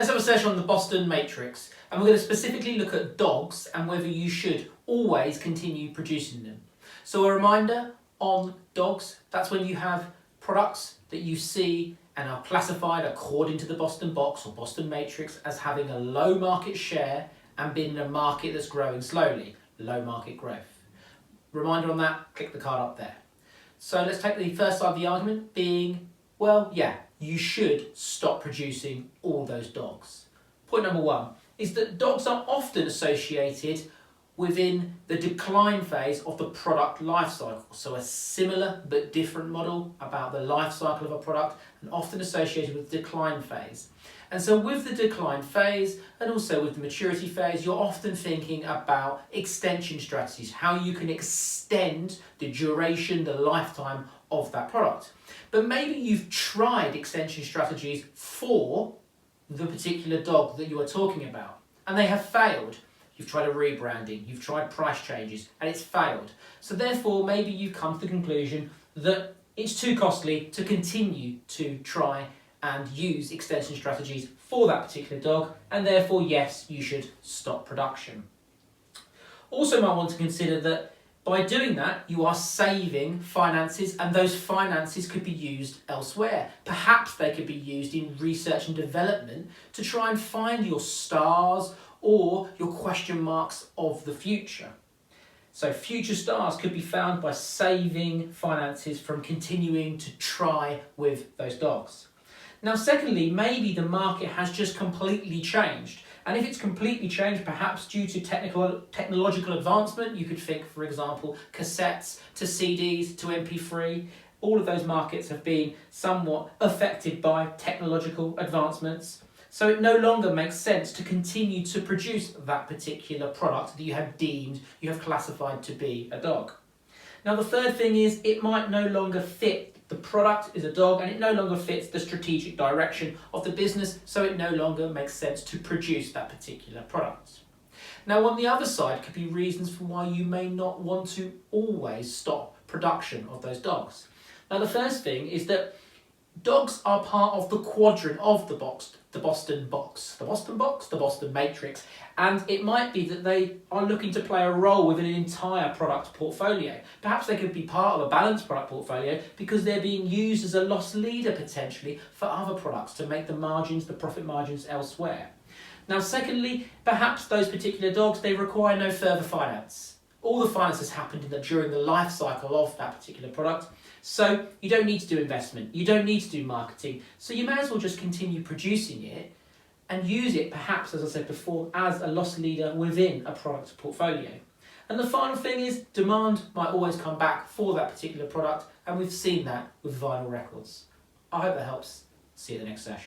Let's have a session on the Boston Matrix, and we're going to specifically look at dogs and whether you should always continue producing them. So a reminder on dogs, that's when you have products that you see and are classified according to the Boston box or Boston Matrix as having a low market share and being in a market that's growing slowly, low market growth. Reminder on that, click the card up there. So let's take the first side of the argument being, well, yeah, you should stop producing all those dogs. Point number one is that dogs are often associated within the decline phase of the product life cycle. So a similar but different model about the life cycle of a product and often associated with the decline phase. And so with the decline phase and also with the maturity phase, you're often thinking about extension strategies, how you can extend the duration, the lifetime of that product. But maybe you've tried extension strategies for the particular dog that you are talking about and they have failed. You've tried a rebranding, you've tried price changes and it's failed. So therefore maybe you've come to the conclusion that it's too costly to continue to try and use extension strategies for that particular dog, and therefore yes, you should stop production. Also you might want to consider that by doing that you are saving finances, and those finances could be used elsewhere. Perhaps they could be used in research and development to try and find your stars or your question marks of the future. So future stars could be found by saving finances from continuing to try with those dogs. Now secondly, maybe the market has just completely changed. And if it's completely changed, perhaps due to technological advancement, you could think, for example, cassettes to CDs to MP3, all of those markets have been somewhat affected by technological advancements. So it no longer makes sense to continue to produce that particular product that you have classified to be a dog. Now the third thing is it might no longer fit. The product is a dog and it no longer fits the strategic direction of the business, so it no longer makes sense to produce that particular product. Now on the other side could be reasons for why you may not want to always stop production of those dogs. Now the first thing is that dogs are part of the quadrant of the Boston Matrix, and it might be that they are looking to play a role within an entire product portfolio. Perhaps they could be part of a balanced product portfolio because they're being used as a loss leader potentially for other products to make the profit margins elsewhere. Now secondly, perhaps those particular dogs, they require no further finance. All the finance has happened during the life cycle of that particular product. So you don't need to do investment, you don't need to do marketing, so you may as well just continue producing it and use it perhaps, as I said before, as a loss leader within a product portfolio. And the final thing is demand might always come back for that particular product, and we've seen that with vinyl records. I hope that helps. See you at the next session.